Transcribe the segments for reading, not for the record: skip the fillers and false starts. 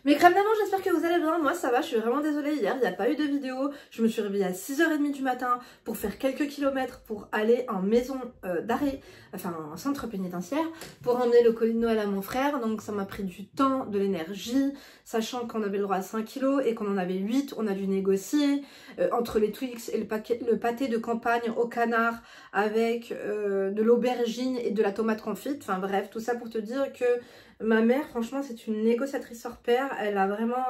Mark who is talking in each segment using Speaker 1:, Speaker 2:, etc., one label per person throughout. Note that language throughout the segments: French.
Speaker 1: Mes crèmes d'amande, j'espère que vous allez bien. Moi ça va, je suis vraiment désolée, hier il n'y a pas eu de vidéo. Je me suis réveillée à 6h30 du matin pour faire quelques kilomètres pour aller en maison d'arrêt, enfin en centre pénitentiaire, pour emmener le colis de Noël à mon frère. Donc ça m'a pris du temps, de l'énergie, sachant qu'on avait le droit à 5 kilos et qu'on en avait 8, on a dû négocier entre les Twix et le pâté de campagne au canard avec de l'aubergine et de la tomate confite. Enfin bref, tout ça pour te dire que ma mère, franchement, c'est une négociatrice hors pair. Elle a vraiment...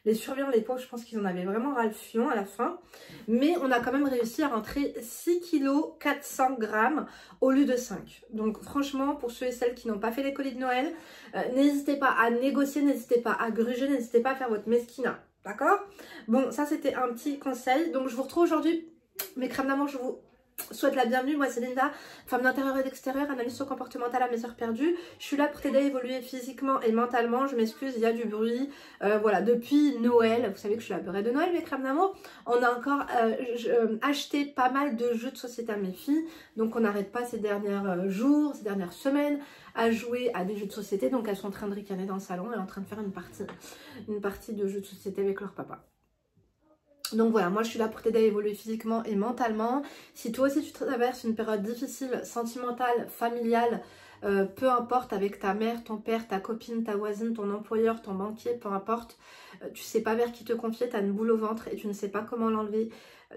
Speaker 1: les surveillants, les pauvres, je pense qu'ils en avaient vraiment ras le fion à la fin. Mais on a quand même réussi à rentrer 6 kg 400 grammes au lieu de 5. Donc franchement, pour ceux et celles qui n'ont pas fait les colis de Noël, n'hésitez pas à négocier, n'hésitez pas à gruger, n'hésitez pas à faire votre mesquina. D'accord? Bon, ça c'était un petit conseil. Donc je vous retrouve aujourd'hui. Mes crèmes d'amande, je vous souhaite la bienvenue. Moi c'est Linda, femme d'intérieur et d'extérieur, analyste comportementale à mes heures perdues. Je suis là pour t'aider à évoluer physiquement et mentalement. Je m'excuse, il y a du bruit. Voilà, depuis Noël, vous savez que je suis la beurrée de Noël, mes crèmes d'amour. On a encore acheté pas mal de jeux de société à mes filles. Donc on n'arrête pas ces derniers jours, ces dernières semaines à jouer à des jeux de société. Donc elles sont en train de ricaner dans le salon et en train de faire une partie de jeux de société avec leur papa. Donc voilà, moi je suis là pour t'aider à évoluer physiquement et mentalement. Si toi aussi tu traverses une période difficile, sentimentale, familiale, peu importe, avec ta mère, ton père, ta copine, ta voisine, ton employeur, ton banquier, peu importe, tu sais pas vers qui te confier, tu as une boule au ventre et tu ne sais pas comment l'enlever,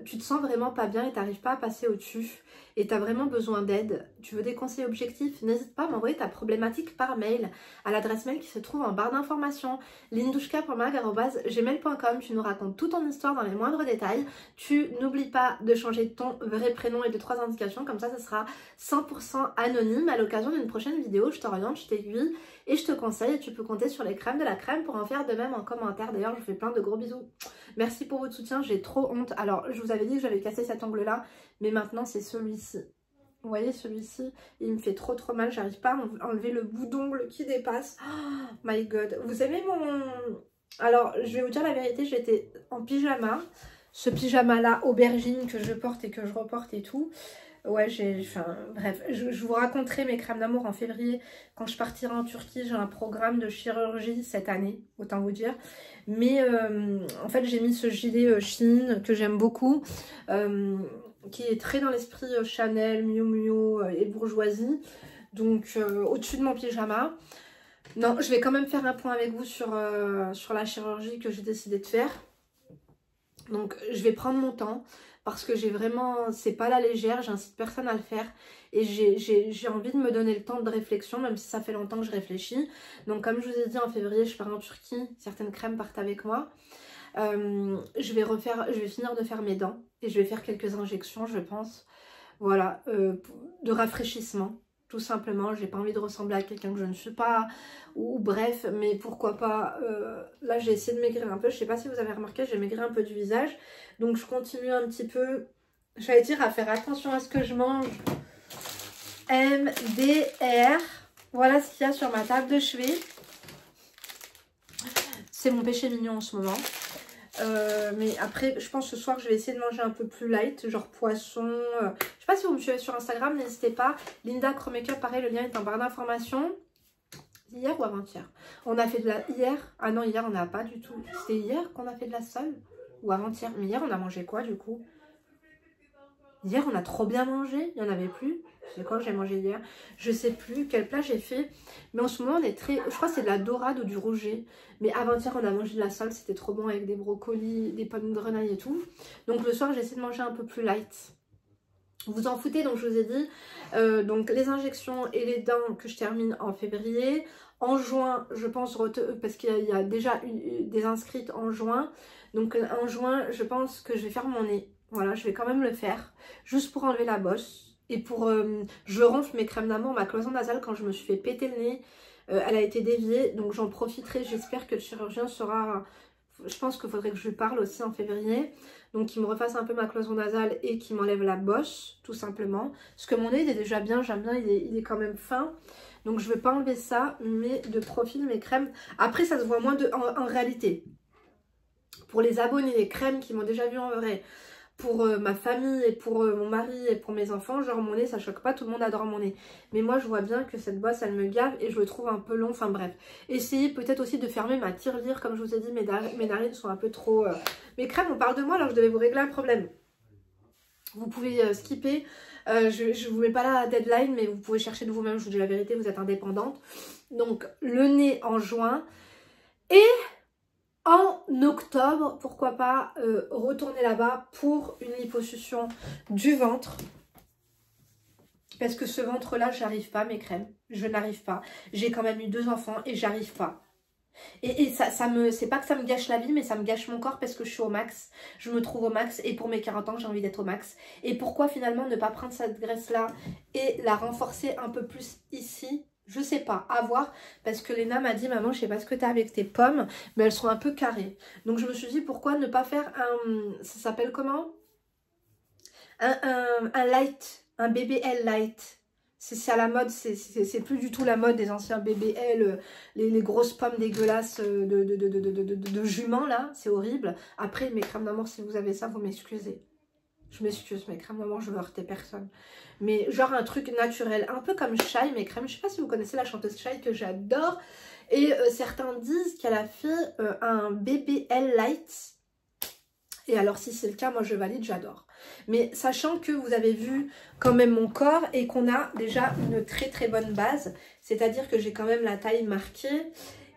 Speaker 1: tu te sens vraiment pas bien et tu n'arrives pas à passer au-dessus et tu as vraiment besoin d'aide, tu veux des conseils objectifs, n'hésite pas à m'envoyer ta problématique par mail à l'adresse mail qui se trouve en barre d'informations, lindouchka.mag@gmail.com. Tu nous racontes toute ton histoire dans les moindres détails, tu n'oublies pas de changer ton vrai prénom et de 3 indications, comme ça sera 100% anonyme. À l'occasion d'une prochaine vidéo, je t'oriente, je t'aiguille et je te conseille, et tu peux compter sur les crèmes de la crème pour en faire de même en commentaire. D'ailleurs, je vous fais plein de gros bisous. Merci pour votre soutien, j'ai trop honte. Alors, je vous avais dit que j'avais cassé cet ongle-là, mais maintenant c'est celui-ci. Vous voyez, celui-ci, il me fait trop mal. J'arrive pas à enlever le bout d'ongle qui dépasse. Oh my god. Vous aimez mon... Alors, je vais vous dire la vérité, j'étais en pyjama. Ce pyjama-là, aubergine, que je porte et que je reporte et tout. Ouais, enfin, bref, je vous raconterai mes crèmes d'amour en février. Quand je partirai en Turquie, j'ai un programme de chirurgie cette année, autant vous dire. Mais en fait, j'ai mis ce gilet Shein que j'aime beaucoup, qui est très dans l'esprit Chanel, Miu Miu et bourgeoisie. Donc, au-dessus de mon pyjama. Non, je vais quand même faire un point avec vous sur la chirurgie que j'ai décidé de faire. Donc, je vais prendre mon temps. Parce que j'ai vraiment, c'est pas la légère, j'incite personne à le faire. Et j'ai envie de me donner le temps de réflexion, même si ça fait longtemps que je réfléchis. Donc comme je vous ai dit, en février, je pars en Turquie. Certaines crèmes partent avec moi. Je vais finir de faire mes dents. Et je vais faire quelques injections, je pense. Voilà, de rafraîchissement. Tout simplement, j'ai pas envie de ressembler à quelqu'un que je ne suis pas, ou bref, mais pourquoi pas, là j'ai essayé de maigrir un peu, je sais pas si vous avez remarqué, j'ai maigri un peu du visage, donc je continue un petit peu, j'allais dire à faire attention à ce que je mange. MDR, voilà ce qu'il y a sur ma table de chevet, c'est mon péché mignon en ce moment. Mais après, je pense que ce soir, je vais essayer de manger un peu plus light, genre poisson. Je sais pas si vous me suivez sur Instagram, n'hésitez pas. Linda Cro Makeup, pareil, le lien est en barre d'informations. Hier ou avant-hier? On a fait de la... Hier? Ah non, hier, on n'a pas du tout. C'était hier qu'on a fait de la sole? Ou avant-hier? Mais hier, on a mangé quoi, du coup? Hier, on a trop bien mangé. Il n'y en avait plus. C'est quoi que j'ai mangé hier? Je sais plus quel plat j'ai fait. Mais en ce moment, on est très... Je crois que c'est de la dorade ou du rouget. Mais avant-hier, on a mangé de la sole. C'était trop bon avec des brocolis, des pommes de grenaille et tout. Donc le soir, j'essaie de manger un peu plus light. Vous en foutez, donc je vous ai dit. Donc les injections et les dents que je termine en février. En juin, je pense, parce qu'il y a déjà des inscrites en juin. Donc en juin, je pense que je vais faire mon nez. Voilà, je vais quand même le faire. Juste pour enlever la bosse. Et pour, je ronfle mes crèmes d'amour, ma cloison nasale, quand je me suis fait péter le nez, elle a été déviée. Donc j'en profiterai, j'espère que le chirurgien sera... Je pense qu'il faudrait que je lui parle aussi en février. Donc qu'il me refasse un peu ma cloison nasale et qu'il m'enlève la bosse, tout simplement. Parce que mon nez, il est déjà bien, j'aime bien, il est quand même fin. Donc je ne vais pas enlever ça, mais de profil, mes crèmes... Après, ça se voit moins en réalité. Pour les abonnés, les crèmes qui m'ont déjà vu en vrai... pour ma famille et pour mon mari et pour mes enfants, genre mon nez ça choque pas, tout le monde adore mon nez. Mais moi je vois bien que cette bosse elle me gave et je le trouve un peu long, enfin bref. Essayez peut-être aussi de fermer ma tirelire, comme je vous ai dit, mes narines sont un peu trop... Mes crèmes, on parle de moi alors je devais vous régler un problème. Vous pouvez skipper, je vous mets pas la deadline mais vous pouvez chercher de vous-même, je vous dis la vérité, vous êtes indépendante. Donc le nez en juin et... En octobre, pourquoi pas retourner là-bas pour une liposuction du ventre. Parce que ce ventre-là, j'arrive pas, mes crèmes. Je n'arrive pas. J'ai quand même eu 2 enfants et j'arrive pas. Et c'est pas que ça me gâche la vie, mais ça me gâche mon corps parce que je suis au max. Je me trouve au max et pour mes 40 ans, j'ai envie d'être au max. Et pourquoi finalement ne pas prendre cette graisse-là et la renforcer un peu plus ici ? Je sais pas, à voir, parce que Léna m'a dit, maman, je sais pas ce que t'as avec tes pommes, mais elles sont un peu carrées. Donc je me suis dit, pourquoi ne pas faire ça s'appelle comment? Un light, un BBL light. C'est à la mode, c'est plus du tout la mode des anciens BBL, les grosses pommes dégueulasses de jument là, c'est horrible. Après, mes crèmes d'amour, si vous avez ça, vous m'excusez. Je m'excuse, mes crèmes d'amour, je veux heurter personne. Mais genre un truc naturel, un peu comme Shai, mes crèmes. Je sais pas si vous connaissez la chanteuse Shai que j'adore. Et certains disent qu'elle a fait un BBL Light. Et alors si c'est le cas, moi je valide, j'adore. Mais sachant que vous avez vu quand même mon corps et qu'on a déjà une très très bonne base. C'est-à-dire que j'ai quand même la taille marquée.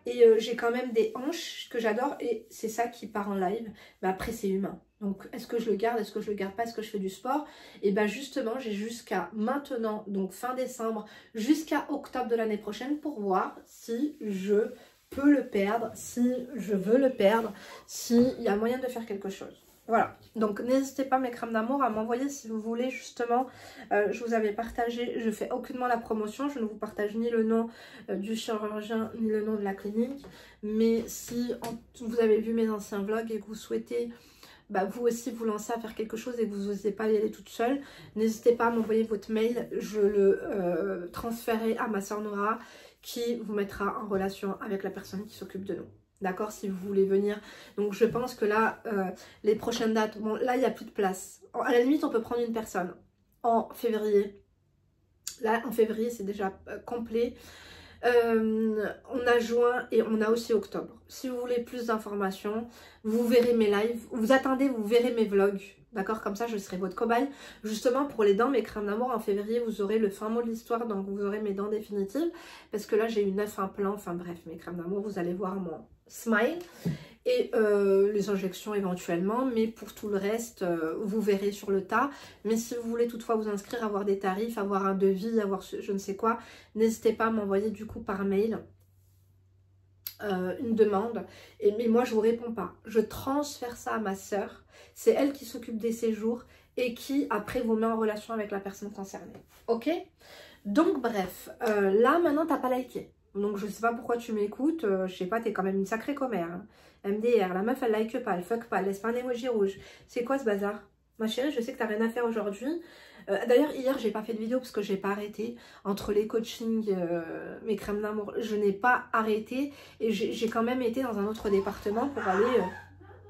Speaker 1: Et j'ai quand même des hanches que j'adore et c'est ça qui part en live. Mais après c'est humain. Donc est-ce que je le garde, est-ce que je le garde pas, est-ce que je fais du sport? Et bien justement j'ai jusqu'à maintenant, donc fin décembre, jusqu'à octobre de l'année prochaine pour voir si je peux le perdre, si je veux le perdre, s'il y a moyen de faire quelque chose. Voilà, donc n'hésitez pas mes crèmes d'amour à m'envoyer si vous voulez justement, je vous avais partagé, je fais aucunement la promotion, je ne vous partage ni le nom du chirurgien ni le nom de la clinique, mais si vous avez vu mes anciens vlogs et que vous souhaitez vous aussi vous lancer à faire quelque chose et que vous n'osez pas y aller toute seule, n'hésitez pas à m'envoyer votre mail, je le transférerai à ma soeur Nora qui vous mettra en relation avec la personne qui s'occupe de nous. D'accord, si vous voulez venir. Donc je pense que là, les prochaines dates, bon là il n'y a plus de place. À la limite on peut prendre une personne en février. Là en février c'est déjà complet. On a juin et on a aussi octobre. Si vous voulez plus d'informations, vous verrez mes lives. Vous attendez, vous verrez mes vlogs. D'accord, comme ça je serai votre cobaye. Justement pour les dents, mes crèmes d'amour en février, vous aurez le fin mot de l'histoire. Donc vous aurez mes dents définitives. Parce que là j'ai eu 9 implants. Enfin bref, mes crèmes d'amour, vous allez voir mon smile. Et les injections éventuellement, mais pour tout le reste, vous verrez sur le tas. Mais si vous voulez toutefois vous inscrire, avoir des tarifs, avoir un devis, avoir je ne sais quoi, n'hésitez pas à m'envoyer du coup par mail une demande. Mais moi je vous réponds pas. Je transfère ça à ma soeur. C'est elle qui s'occupe des séjours et qui après vous met en relation avec la personne concernée. Ok? Donc bref, là maintenant t'as pas liké. Donc je sais pas pourquoi tu m'écoutes, je sais pas, t'es quand même une sacrée commère. Hein. MDR, la meuf elle like pas, elle fuck pas, elle laisse pas un emoji rouge. C'est quoi ce bazar? Ma chérie, je sais que t'as rien à faire aujourd'hui. D'ailleurs hier j'ai pas fait de vidéo parce que j'ai pas arrêté. Entre les coachings, mes crèmes d'amour, je n'ai pas arrêté. Et j'ai quand même été dans un autre département pour aller,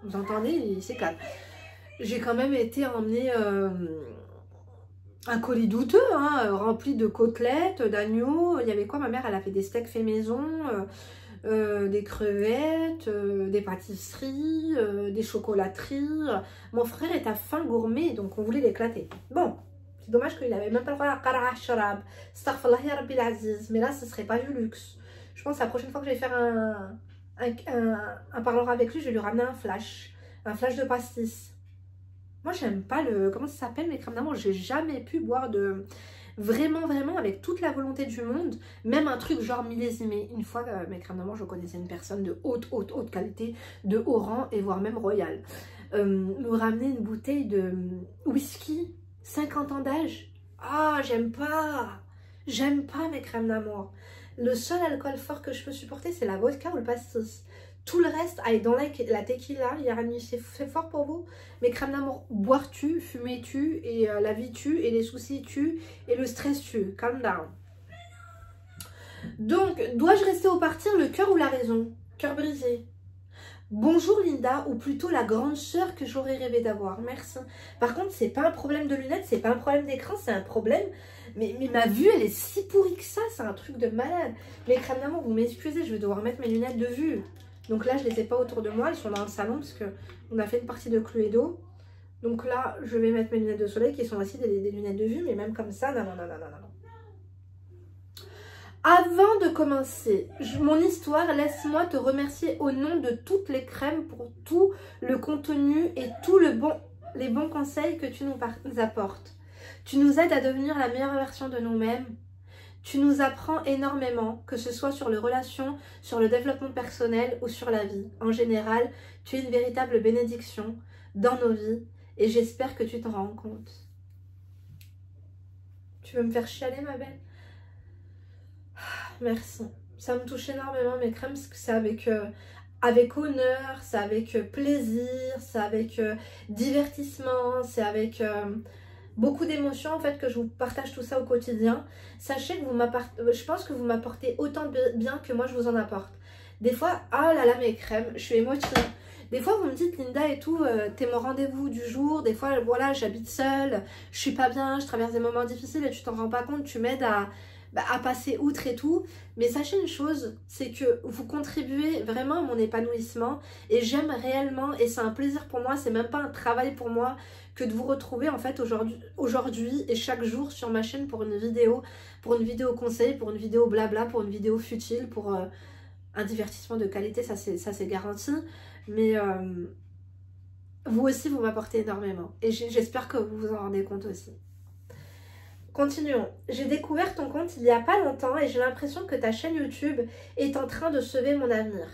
Speaker 1: vous entendez, il s'est calme. J'ai quand même été emmener... un colis douteux, hein, rempli de côtelettes, d'agneau. Il y avait quoi? Ma mère, elle a fait des steaks faits maison, des crevettes, des pâtisseries, des chocolateries. Mon frère est un fin gourmet, donc on voulait l'éclater. Bon, c'est dommage qu'il n'avait même pas le droit à qara sharab. Astaghfirullah ya Rabbil Aziz. Mais là, ce serait pas du luxe. Je pense que la prochaine fois que je vais faire un parleur avec lui, je vais lui ramener un flash de pastis. Moi, j'aime pas le... Comment ça s'appelle, mes crèmes d'amour? J'ai jamais pu boire de... Vraiment, vraiment, avec toute la volonté du monde. Même un truc genre millésimé. Une fois, mes crèmes d'amour, je connaissais une personne de haute qualité, de haut rang, et voire même royal. Me ramener une bouteille de whisky, 50 ans d'âge. Ah, j'aime pas. J'aime pas mes crèmes d'amour. Le seul alcool fort que je peux supporter, c'est la vodka ou le pastis. Tout le reste, allez, dans la tequila, Yarani, c'est fort pour vous. Mes crèmes d'amour, boire tue, fumer tue, et la vie tue, et les soucis tuent, et le stress tue. Calm down. Donc, dois-je rester au partir, le cœur ou la raison? Cœur brisé. Bonjour Linda, ou plutôt la grande sœur que j'aurais rêvé d'avoir, merci. Par contre, c'est pas un problème de lunettes, c'est pas un problème d'écran, c'est un problème. Mais ma vue, elle est si pourrie que ça, c'est un truc de malade. Mais crème d'amour, vous m'excusez, je vais devoir mettre mes lunettes de vue. Donc là, je les ai pas autour de moi, elles sont dans le salon parce que on a fait une partie de Cluedo. Donc là, je vais mettre mes lunettes de soleil qui sont aussi des lunettes de vue, mais même comme ça, non, non, non, non, non, non. Avant de commencer mon histoire, laisse-moi te remercier au nom de toutes les crèmes pour tout le contenu et tous les bons conseils que tu nous apportes. Tu nous aides à devenir la meilleure version de nous-mêmes. Tu nous apprends énormément, que ce soit sur les relations, sur le développement personnel ou sur la vie. En général, tu es une véritable bénédiction dans nos vies et j'espère que tu t'en rends compte. Tu veux me faire chialer, ma belle? Merci. Ça me touche énormément mes crèmes parce que c'est avec honneur, c'est avec plaisir, c'est avec divertissement, c'est avec beaucoup d'émotions en fait que je vous partage tout ça au quotidien. Sachez que je pense que vous m'apportez autant de bien que moi je vous en apporte. Des fois, ah là là mes crèmes, je suis émotive. Des fois vous me dites Linda et tout, t'es mon rendez-vous du jour. Des fois voilà, j'habite seule, je suis pas bien, je traverse des moments difficiles et tu t'en rends pas compte, tu m'aides à passer outre et tout. Mais sachez une chose, c'est que vous contribuez vraiment à mon épanouissement et j'aime réellement et c'est un plaisir pour moi, c'est même pas un travail pour moi que de vous retrouver en fait aujourd'hui et chaque jour sur ma chaîne pour une vidéo conseil, pour une vidéo blabla, pour une vidéo futile, pour un divertissement de qualité, ça c'est garanti. Mais vous aussi vous m'apportez énormément et j'espère que vous vous en rendez compte aussi. Continuons. J'ai découvert ton compte il y a pas longtemps et j'ai l'impression que ta chaîne YouTube est en train de sauver mon avenir.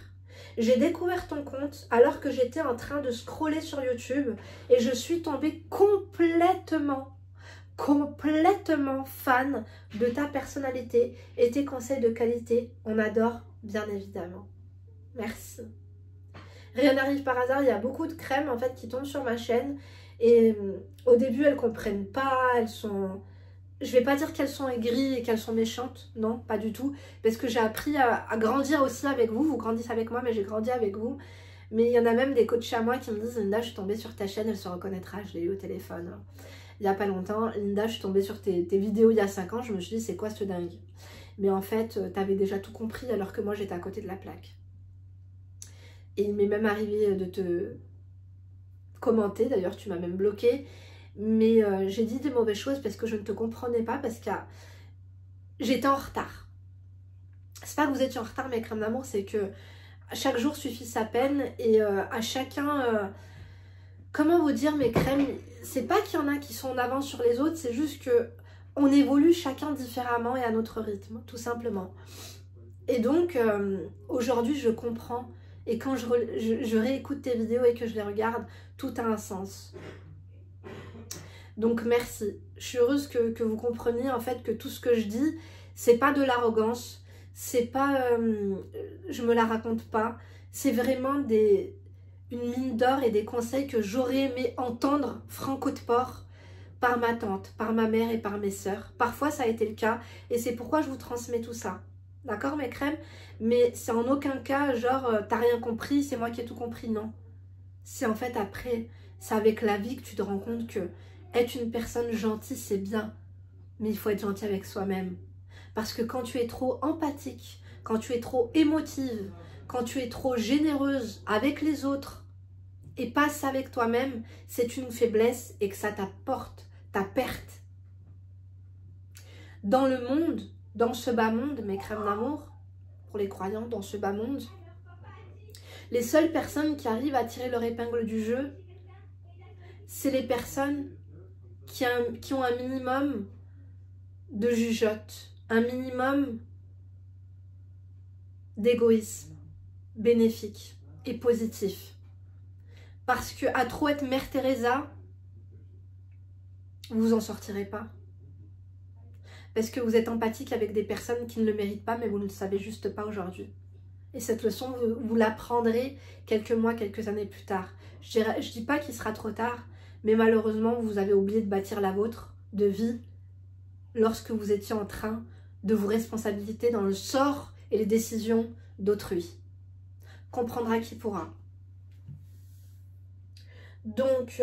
Speaker 1: J'ai découvert ton compte alors que j'étais en train de scroller sur YouTube et je suis tombée complètement fan de ta personnalité et tes conseils de qualité. On adore, bien évidemment. Merci. Rien n'arrive par hasard, il y a beaucoup de crèmes en fait qui tombent sur ma chaîne et au début elles comprennent pas, elles sont... Je vais pas dire qu'elles sont aigries et qu'elles sont méchantes, non, pas du tout. Parce que j'ai appris à grandir aussi avec vous. Vous grandissez avec moi, mais j'ai grandi avec vous. Mais il y en a même des coachs à moi qui me disent Linda, je suis tombée sur ta chaîne, elle se reconnaîtra. Je l'ai eu au téléphone il y a pas longtemps. Linda, je suis tombée sur tes vidéos il y a 5 ans. Je me suis dit, c'est quoi ce dingue? Mais en fait, t'avais déjà tout compris alors que moi, j'étais à côté de la plaque. Et il m'est même arrivé de te commenter. D'ailleurs, tu m'as même bloqué. Mais j'ai dit des mauvaises choses parce que je ne te comprenais pas, parce que j'étais en retard. C'est pas que vous étiez en retard mes crèmes d'amour, c'est que chaque jour suffit sa peine et à chacun, comment vous dire mes crèmes, c'est pas qu'il y en a qui sont en avance sur les autres, c'est juste que on évolue chacun différemment et à notre rythme, tout simplement. Et donc aujourd'hui je comprends et quand je réécoute tes vidéos et que je les regarde, tout a un sens. Donc merci, je suis heureuse que vous compreniez en fait que tout ce que je dis, c'est pas de l'arrogance, c'est pas, je me la raconte pas, c'est vraiment une mine d'or et des conseils que j'aurais aimé entendre franco de port par ma tante, par ma mère et par mes sœurs. Parfois ça a été le cas et c'est pourquoi je vous transmets tout ça. D'accord mes crèmes? Mais c'est en aucun cas genre t'as rien compris, c'est moi qui ai tout compris, non. C'est en fait après, c'est avec la vie que tu te rends compte que être une personne gentille, c'est bien, mais il faut être gentil avec soi-même. Parce que quand tu es trop empathique, quand tu es trop émotive, quand tu es trop généreuse avec les autres et pas avec toi-même, c'est une faiblesse et que ça t'apporte ta perte. Dans le monde, dans ce bas monde, mes crèmes d'amour, pour les croyants, dans ce bas monde, les seules personnes qui arrivent à tirer leur épingle du jeu, c'est les personnes qui ont un minimum de jugeote, un minimum d'égoïsme bénéfique et positif. Parce que à trop être Mère Teresa, vous en sortirez pas. Parce que vous êtes empathique avec des personnes qui ne le méritent pas, mais vous ne le savez juste pas aujourd'hui. Et cette leçon, vous l'apprendrez quelques mois, quelques années plus tard. Je dis pas qu'il sera trop tard, mais malheureusement, vous avez oublié de bâtir la vôtre de vie lorsque vous étiez en train de vous responsabiliser dans le sort et les décisions d'autrui. Comprendra qui pourra. Donc,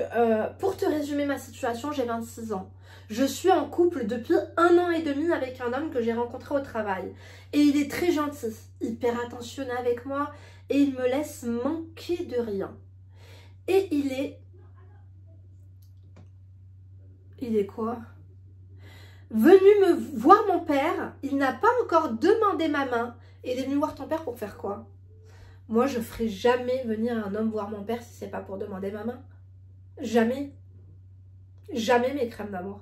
Speaker 1: pour te résumer ma situation, j'ai 26 ans. Je suis en couple depuis 1 an et demi avec un homme que j'ai rencontré au travail. Et il est très gentil, hyper attentionné avec moi et il me laisse manquer de rien. Et il est... Il est quoi? Venu me voir mon père, il n'a pas encore demandé ma main. Et il est venu voir ton père pour faire quoi? Moi, je ferai jamais venir un homme voir mon père si c'est pas pour demander ma main. Jamais. Jamais mes crèmes d'amour.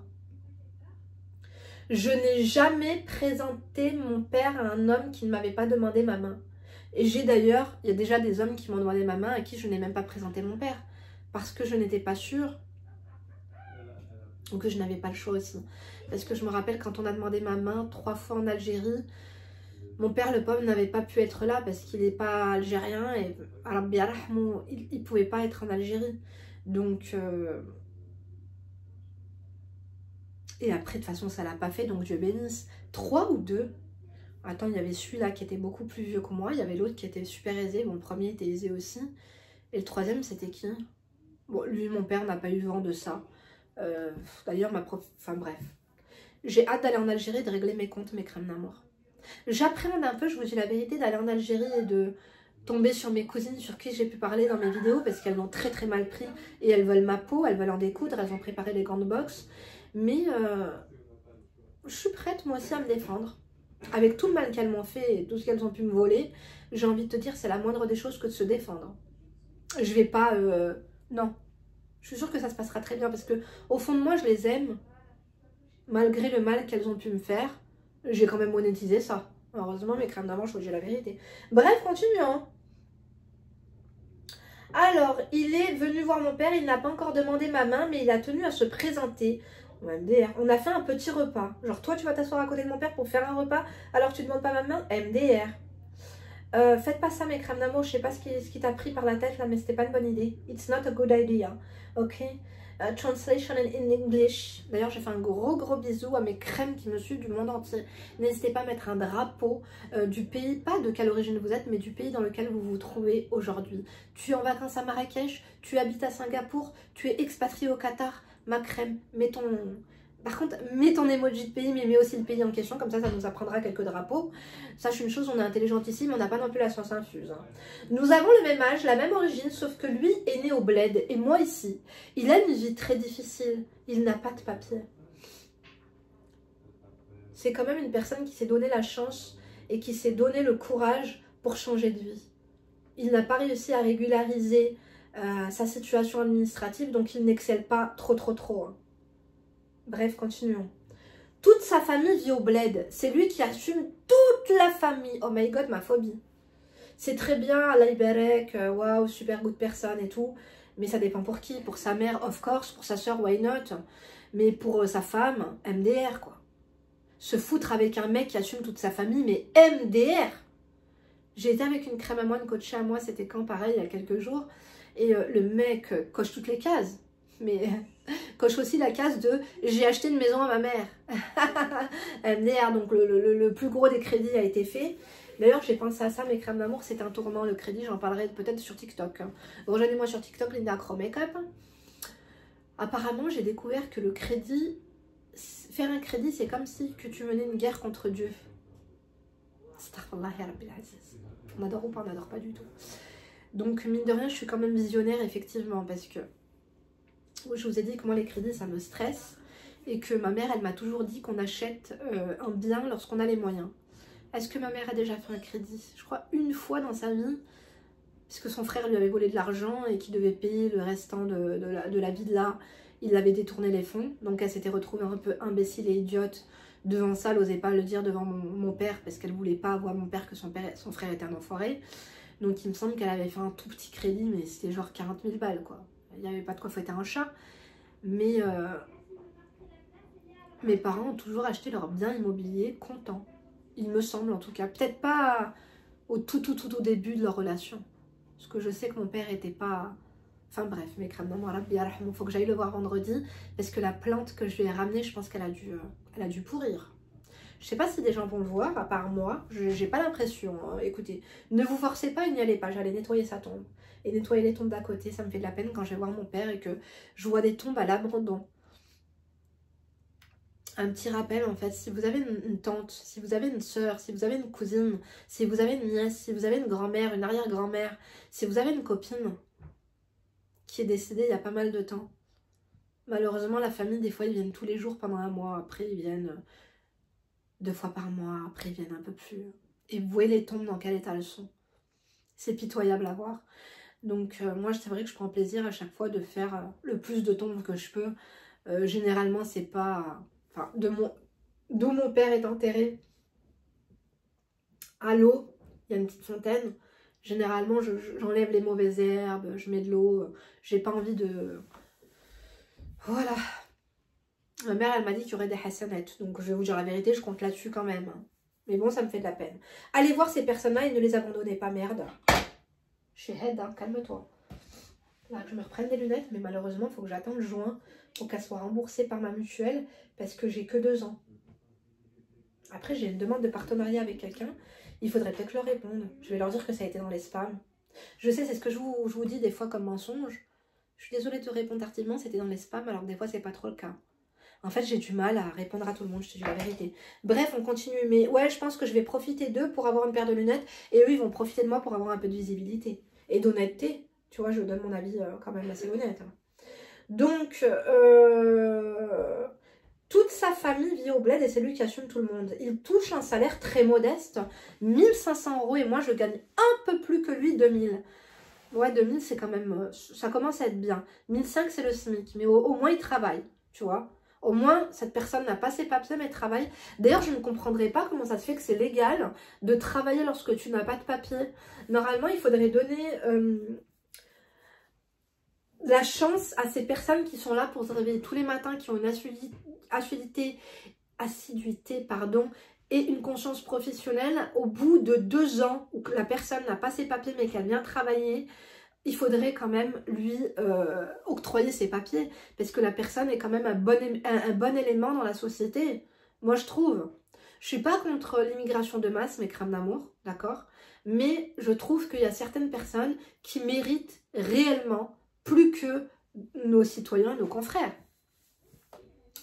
Speaker 1: Je n'ai jamais présenté mon père à un homme qui ne m'avait pas demandé ma main. Et j'ai d'ailleurs, il y a déjà des hommes qui m'ont demandé ma main à qui je n'ai même pas présenté mon père. Parce que je n'étais pas sûre. Ou que je n'avais pas le choix aussi. Parce que je me rappelle quand on a demandé ma main 3 fois en Algérie, mon père, le pauvre, n'avait pas pu être là parce qu'il n'est pas algérien et il ne pouvait pas être en Algérie. Donc, et après, de toute façon, ça l'a pas fait, donc Dieu bénisse. 3 ou 2. Attends, il y avait celui-là qui était beaucoup plus vieux que moi, il y avait l'autre qui était super aisé, bon, le premier était aisé aussi. Et le troisième, c'était qui? Bon, lui, mon père n'a pas eu vent de ça. D'ailleurs, ma prof... Enfin, bref. J'ai hâte d'aller en Algérie et de régler mes comptes, mes crèmes d'amour. J'appréhende un peu, je vous dis la vérité, d'aller en Algérie et de tomber sur mes cousines sur qui j'ai pu parler dans mes vidéos parce qu'elles l'ont très très mal pris et elles veulent ma peau, elles veulent en découdre, elles ont préparé les grandes box. Mais je suis prête moi aussi à me défendre. Avec tout le mal qu'elles m'ont fait et tout ce qu'elles ont pu me voler, j'ai envie de te dire c'est la moindre des choses que de se défendre. Je vais pas... non. Je suis sûre que ça se passera très bien parce que au fond de moi je les aime. Malgré le mal qu'elles ont pu me faire, j'ai quand même monétisé ça. Heureusement, mes crèmes d'amour, je vous dis la vérité. Bref, continuons. Alors, il est venu voir mon père, il n'a pas encore demandé ma main, mais il a tenu à se présenter. MDR. On a fait un petit repas. Genre, toi, tu vas t'asseoir à côté de mon père pour faire un repas, alors tu ne demandes pas ma main? MDR. Faites pas ça, mes crèmes d'amour. Je sais pas ce qui t'a pris par la tête là, mais c'était pas une bonne idée. It's not a good idea. Ok? Translation in English. D'ailleurs, j'ai fait un gros bisou à mes crèmes qui me suivent du monde entier. N'hésitez pas à mettre un drapeau du pays, pas de quelle origine vous êtes, mais du pays dans lequel vous vous trouvez aujourd'hui. Tu es en vacances à Marrakech, tu habites à Singapour, tu es expatrié au Qatar. Ma crème, mets ton... Par contre, mets ton emoji de pays, mais mets aussi le pays en question, comme ça nous apprendra quelques drapeaux. Sache une chose, on est intelligentissime, on n'a pas non plus la science infuse. Hein. Nous avons le même âge, la même origine, sauf que lui est né au bled, et moi ici. Il a une vie très difficile, il n'a pas de papier. C'est quand même une personne qui s'est donné la chance et qui s'est donné le courage pour changer de vie. Il n'a pas réussi à régulariser sa situation administrative, donc il n'excelle pas trop. Hein. Bref, continuons. Toute sa famille vit au bled. C'est lui qui assume toute la famille. Oh my god, ma phobie. C'est très bien, Allah Iberek, waouh, super good personne et tout. Mais ça dépend pour qui. Pour sa mère, of course. Pour sa soeur, why not. Mais pour sa femme, MDR, quoi. Se foutre avec un mec qui assume toute sa famille, mais MDR. J'ai été avec une crème à moi, une coachée à moi, c'était quand pareil, il y a quelques jours. Et le mec coche toutes les cases. Mais... coche aussi la case de j'ai acheté une maison à ma mère. MDR, donc le plus gros des crédits a été fait. D'ailleurs, j'ai pensé à ça, mes crèmes d'amour, c'est un tournant, le crédit, j'en parlerai peut-être sur TikTok. Rejoignez-moi sur TikTok, Linda Acro Makeup. Apparemment, j'ai découvert que le crédit, faire un crédit, c'est comme si que tu menais une guerre contre Dieu. On adore ou pas, on n'adore pas du tout. Donc, mine de rien, je suis quand même visionnaire, effectivement, parce que je vous ai dit que moi, les crédits, ça me stresse. Et que ma mère, elle m'a toujours dit qu'on achète un bien lorsqu'on a les moyens. Est-ce que ma mère a déjà fait un crédit? Je crois une fois dans sa vie, puisque son frère lui avait volé de l'argent et qu'il devait payer le restant de la villa. Il avait détourné les fonds. Donc, elle s'était retrouvée un peu imbécile et idiote devant ça. Elle n'osait pas le dire devant mon père parce qu'elle voulait pas voir mon père que son frère était un enfoiré. Donc, il me semble qu'elle avait fait un tout petit crédit, mais c'était genre 40 000 balles, quoi. Il n'y avait pas de quoi fouetter un chat. Mais mes parents ont toujours acheté leurs biens immobiliers contents. Il me semble en tout cas. Peut-être pas au tout début de leur relation. Parce que je sais que mon père était pas... Enfin bref, mes crèmes d'amour, il faut que j'aille le voir vendredi. Parce que la plante que je lui ai ramenée, je pense qu'elle a dû pourrir. Je sais pas si des gens vont le voir, à part moi. J'ai pas l'impression. Hein. Écoutez, ne vous forcez pas et n'y allez pas. J'allais nettoyer sa tombe. Et nettoyer les tombes d'à côté, ça me fait de la peine quand je vais voir mon père et que je vois des tombes à l'abandon. Un petit rappel en fait, si vous avez une tante, si vous avez une soeur, si vous avez une cousine, si vous avez une nièce, si vous avez une grand-mère, une arrière-grand-mère, si vous avez une copine qui est décédée il y a pas mal de temps, malheureusement la famille des fois ils viennent tous les jours pendant un mois, après ils viennent 2 fois par mois, après ils viennent un peu plus. Et vous voyez les tombes dans quel état elles sont. C'est pitoyable à voir. Donc moi c'est vrai que je prends plaisir à chaque fois de faire le plus de tombes que je peux. Généralement c'est pas... Enfin, d'où mon père est enterré, à l'eau, il y a une petite fontaine. Généralement, j'enlève les mauvaises herbes, je mets de l'eau. J'ai pas envie de... Voilà. Ma mère, elle m'a dit qu'il y aurait des hassanettes. Donc, je vais vous dire la vérité, je compte là-dessus quand même. Mais bon, ça me fait de la peine. Allez voir ces personnes-là et ne les abandonnez pas, merde. Je suis head, hein, calme-toi. Là, je me reprenne des lunettes, mais malheureusement, il faut que j'attende juin pour qu'elles soient remboursées par ma mutuelle parce que j'ai que 2 ans. Après, j'ai une demande de partenariat avec quelqu'un. Il faudrait peut-être leur répondre. Je vais leur dire que ça a été dans les spams. Je sais, c'est ce que je vous dis des fois comme mensonge. Je suis désolée de te répondre tardivement, c'était dans les spams, alors que des fois, c'est pas trop le cas. En fait, j'ai du mal à répondre à tout le monde, je te dis la vérité. Bref, on continue. Mais ouais, je pense que je vais profiter d'eux pour avoir une paire de lunettes. Et eux, ils vont profiter de moi pour avoir un peu de visibilité. Et d'honnêteté. Tu vois, je donne mon avis quand même assez honnête. Donc, toute sa famille vit au bled et c'est lui qui assume tout le monde. Il touche un salaire très modeste, 1500 € et moi je gagne un peu plus que lui, 2000. Ouais, 2000 c'est quand même, ça commence à être bien. 1500 c'est le SMIC, mais au moins il travaille, tu vois. Au moins cette personne n'a pas ses papiers mais travaille. D'ailleurs je ne comprendrais pas comment ça se fait que c'est légal de travailler lorsque tu n'as pas de papier. Normalement il faudrait donner... la chance à ces personnes qui sont là pour se réveiller tous les matins, qui ont une assiduité, pardon, et une conscience professionnelle. Au bout de 2 ans où la personne n'a pas ses papiers mais qu'elle vient travailler, il faudrait quand même lui octroyer ses papiers parce que la personne est quand même un bon élément dans la société. Moi je trouve. Je suis pas contre l'immigration de masse, mais crème d'amour, d'accord? Mais je trouve qu'il y a certaines personnes qui méritent réellement plus que nos citoyens, nos confrères.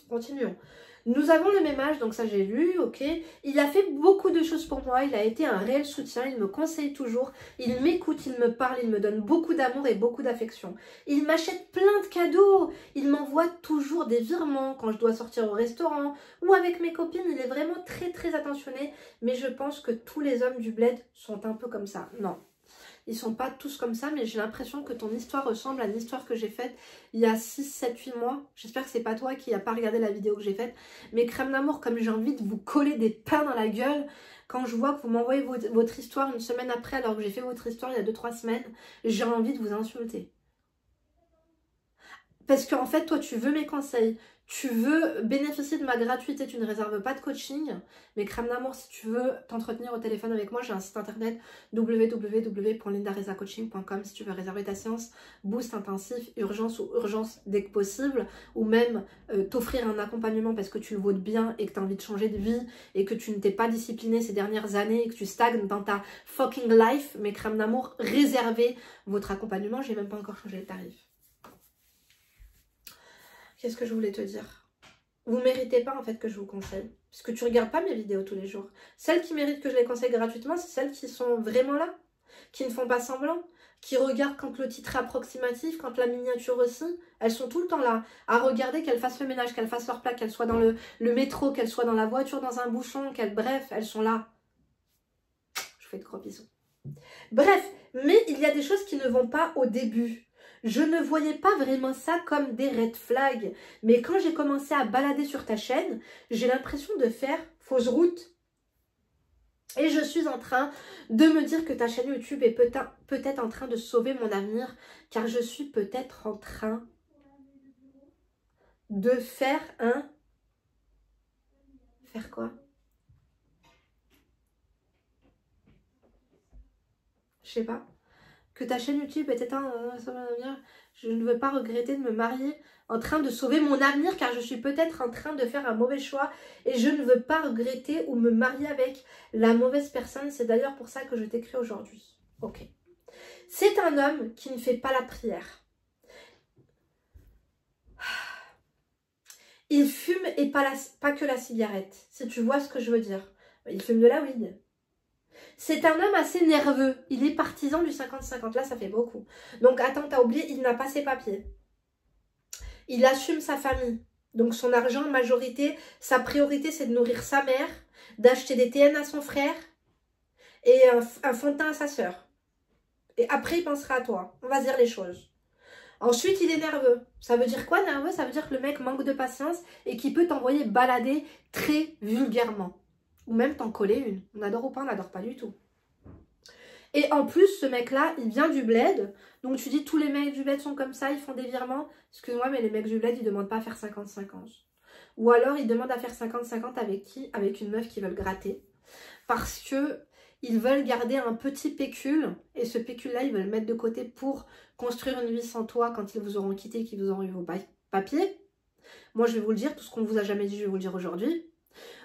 Speaker 1: Continuons. Nous avons le même âge, donc ça j'ai lu, ok. Il a fait beaucoup de choses pour moi, il a été un réel soutien, il me conseille toujours, il m'écoute, il me parle, il me donne beaucoup d'amour et beaucoup d'affection. Il m'achète plein de cadeaux, il m'envoie toujours des virements quand je dois sortir au restaurant ou avec mes copines, il est vraiment très attentionné. Mais je pense que tous les hommes du bled sont un peu comme ça, non. Ils sont pas tous comme ça, mais j'ai l'impression que ton histoire ressemble à l'histoire que j'ai faite il y a 6, 7, 8 mois. J'espère que c'est pas toi qui n'as pas regardé la vidéo que j'ai faite. Mais crème d'amour, comme j'ai envie de vous coller des pains dans la gueule, quand je vois que vous m'envoyez votre histoire une semaine après, alors que j'ai fait votre histoire il y a 2-3 semaines, j'ai envie de vous insulter. Parce qu'en fait, toi, tu veux mes conseils. Tu veux bénéficier de ma gratuité, tu ne réserves pas de coaching. Mais crème d'amour, si tu veux t'entretenir au téléphone avec moi, j'ai un site internet www.lindarezacoaching.com si tu veux réserver ta séance boost intensif, urgence ou urgence dès que possible. Ou même t'offrir un accompagnement parce que tu le vaux bien et que tu as envie de changer de vie et que tu ne t'es pas discipliné ces dernières années et que tu stagnes dans ta fucking life. Mais crème d'amour, réservez votre accompagnement. J'ai même pas encore changé le tarif. Qu'est-ce que je voulais te dire? Vous ne méritez pas en fait que je vous conseille. Parce que tu ne regardes pas mes vidéos tous les jours. Celles qui méritent que je les conseille gratuitement, c'est celles qui sont vraiment là. Qui ne font pas semblant. Qui regardent quand le titre est approximatif, quand la miniature aussi. Elles sont tout le temps là. À regarder, qu'elles fassent le ménage, qu'elles fassent leur plat, qu'elles soient dans le métro, qu'elles soient dans la voiture, dans un bouchon, bref, elles sont là. Je vous fais de gros bisous. Bref, mais il y a des choses qui ne vont pas au début. Je ne voyais pas vraiment ça comme des red flags. Mais quand j'ai commencé à balader sur ta chaîne, j'ai l'impression de faire fausse route. Et je suis en train de me dire que ta chaîne YouTube est peut-être en train de sauver mon avenir. Car je suis peut-être en train de faire un... Faire quoi? Je sais pas. que ta chaîne YouTube est éteinte, ça va venir. Je ne veux pas regretter de me marier en train de sauver mon avenir car je suis peut-être en train de faire un mauvais choix et je ne veux pas regretter ou me marier avec la mauvaise personne. C'est d'ailleurs pour ça que je t'écris aujourd'hui. Ok. C'est un homme qui ne fait pas la prière. Il fume et pas que la cigarette, si tu vois ce que je veux dire. Il fume de la weed. C'est un homme assez nerveux. Il est partisan du 50-50. Là, ça fait beaucoup. Donc, attends, t'as oublié, il n'a pas ses papiers. Il assume sa famille. Donc, son argent, majorité, sa priorité, c'est de nourrir sa mère, d'acheter des TN à son frère et un fond de teint à sa sœur. Et après, il pensera à toi. On va se dire les choses. Ensuite, il est nerveux. Ça veut dire quoi, nerveux? Ça veut dire que le mec manque de patience et qu'il peut t'envoyer balader très vulgairement. Ou même t'en coller une. On adore ou pas, on n'adore pas du tout. Et en plus, ce mec-là, il vient du bled. Donc tu dis, tous les mecs du bled sont comme ça, ils font des virements. Excuse-moi, mais les mecs du bled, ils ne demandent pas à faire 50-50. Ou alors, ils demandent à faire 50-50 avec qui? Avec une meuf qu'ils veulent gratter. Parce que ils veulent garder un petit pécule. Et ce pécule-là, ils veulent le mettre de côté pour construire une vie sans toi quand ils vous auront quitté, qu'ils vous auront eu vos papiers. Moi, je vais vous le dire, tout ce qu'on ne vous a jamais dit, je vais vous le dire aujourd'hui.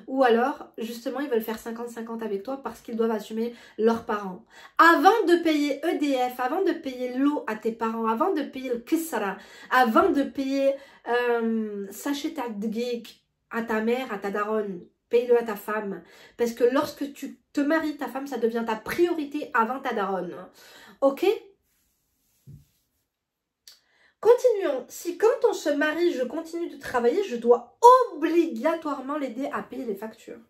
Speaker 1: Ou alors, justement, ils veulent faire 50-50 avec toi parce qu'ils doivent assumer leurs parents. Avant de payer EDF, avant de payer l'eau à tes parents, avant de payer le kisara, avant de payer sachet tadgik à ta mère, à ta daronne, paye-le à ta femme. Parce que lorsque tu te maries, ta femme, ça devient ta priorité avant ta daronne. Ok ? Continuons. Si quand on se marie, je continue de travailler, je dois obligatoirement l'aider à payer les factures.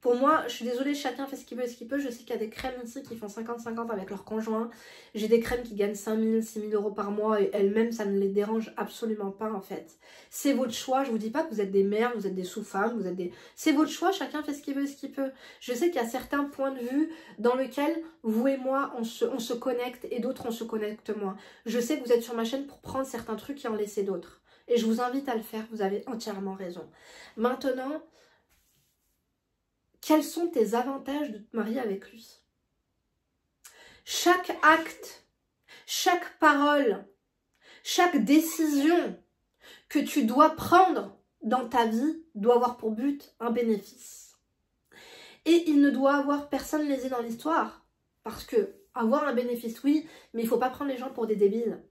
Speaker 1: Pour moi, je suis désolée, chacun fait ce qu'il veut et ce qu'il peut. Je sais qu'il y a des crèmes ici qui font 50-50 avec leur conjoint. J'ai des crèmes qui gagnent 5 000, 6 000 euros par mois et elles-mêmes, ça ne les dérange absolument pas en fait. C'est votre choix. Je vous dis pas que vous êtes des mères, vous êtes des sous-femmes, vous êtes des... C'est votre choix, chacun fait ce qu'il veut et ce qu'il peut. Je sais qu'il y a certains points de vue dans lesquels vous et moi, on se connecte et d'autres, on se connecte moins. Je sais que vous êtes sur ma chaîne pour prendre certains trucs et en laisser d'autres. Et je vous invite à le faire, vous avez entièrement raison. Maintenant... Quels sont tes avantages de te marier avec lui? Chaque acte, chaque parole, chaque décision que tu dois prendre dans ta vie doit avoir pour but un bénéfice. Et il ne doit avoir personne lésé dans l'histoire. Parce que avoir un bénéfice, oui, mais il ne faut pas prendre les gens pour des débiles.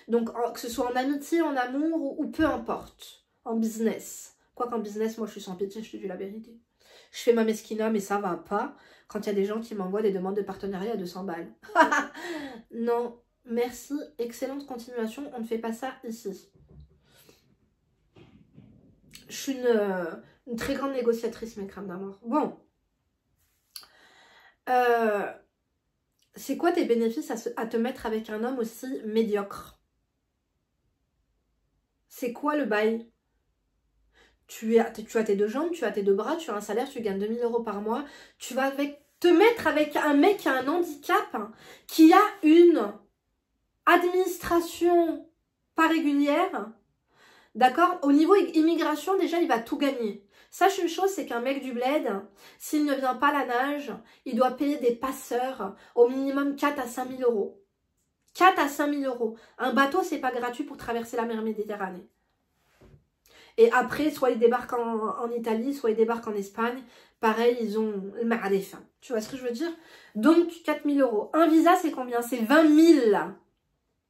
Speaker 1: Donc, que ce soit en amitié, en amour ou peu importe. En business. Quoi qu'en business, moi je suis sans pitié, je te dis la vérité. Je fais ma mesquina, mais ça va pas quand il y a des gens qui m'envoient des demandes de partenariat à 200 balles. Non, merci, excellente continuation, on ne fait pas ça ici. Je suis une très grande négociatrice, mes crèmes d'amour. Bon. C'est quoi tes bénéfices à te mettre avec un homme aussi médiocre? C'est quoi le bail? Tu as tes deux jambes, tu as tes deux bras, tu as un salaire, tu gagnes 2 000 euros par mois. Tu vas te mettre avec un mec qui a un handicap, qui a une administration pas régulière. D'accord? Au niveau immigration, déjà, il va tout gagner. Sache une chose, c'est qu'un mec du bled, s'il ne vient pas à la nage, il doit payer des passeurs au minimum 4 à 5 000 euros. 4 à 5 000 euros. Un bateau, c'est pas gratuit pour traverser la mer Méditerranée. Et après, soit ils débarquent en Italie, soit ils débarquent en Espagne. Pareil, ils ont le maradef. Tu vois ce que je veux dire? Donc, 4 000 euros. Un visa, c'est combien? C'est 20 000.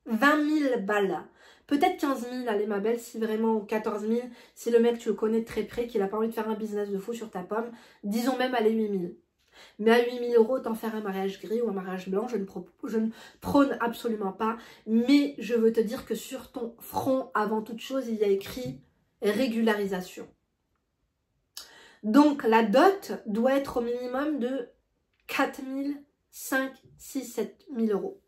Speaker 1: 20 000 balles. Peut-être 15 000, allez ma belle, si vraiment, ou 14 000. Si le mec, tu le connais de très près, qu'il n'a pas envie de faire un business de fou sur ta pomme. Disons même, allez, 8 000. Mais à 8 000 euros, t'en faire un mariage gris ou un mariage blanc, je ne prône absolument pas. Mais je veux te dire que sur ton front, avant toute chose, il y a écrit... régularisation. Donc la dot doit être au minimum de 4 000, 5 000, 6 000, 7 000 euros.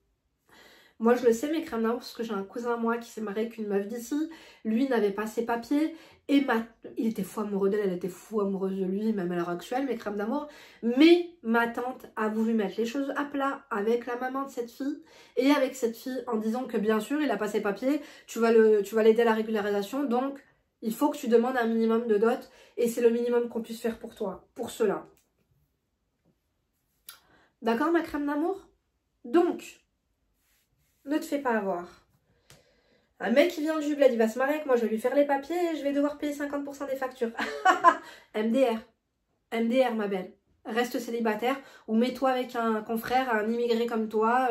Speaker 1: Moi je le sais mes crèmes d'amour parce que j'ai un cousin à moi qui s'est marié avec une meuf d'ici. Lui n'avait pas ses papiers et il était fou amoureux d'elle, elle était fou amoureuse de lui même à l'heure actuelle mes crèmes d'amour. Mais ma tante a voulu mettre les choses à plat avec la maman de cette fille et avec cette fille en disant que bien sûr il n'a pas ses papiers, tu vas l'aider à la régularisation donc Il faut que tu demandes un minimum de dot et c'est le minimum qu'on puisse faire pour toi, pour cela. D'accord, ma crème d'amour? Donc, ne te fais pas avoir. Un mec qui vient du bled, il va se marier avec moi, je vais lui faire les papiers et je vais devoir payer 50% des factures. MDR. MDR, ma belle. Reste célibataire ou mets-toi avec un confrère, un immigré comme toi.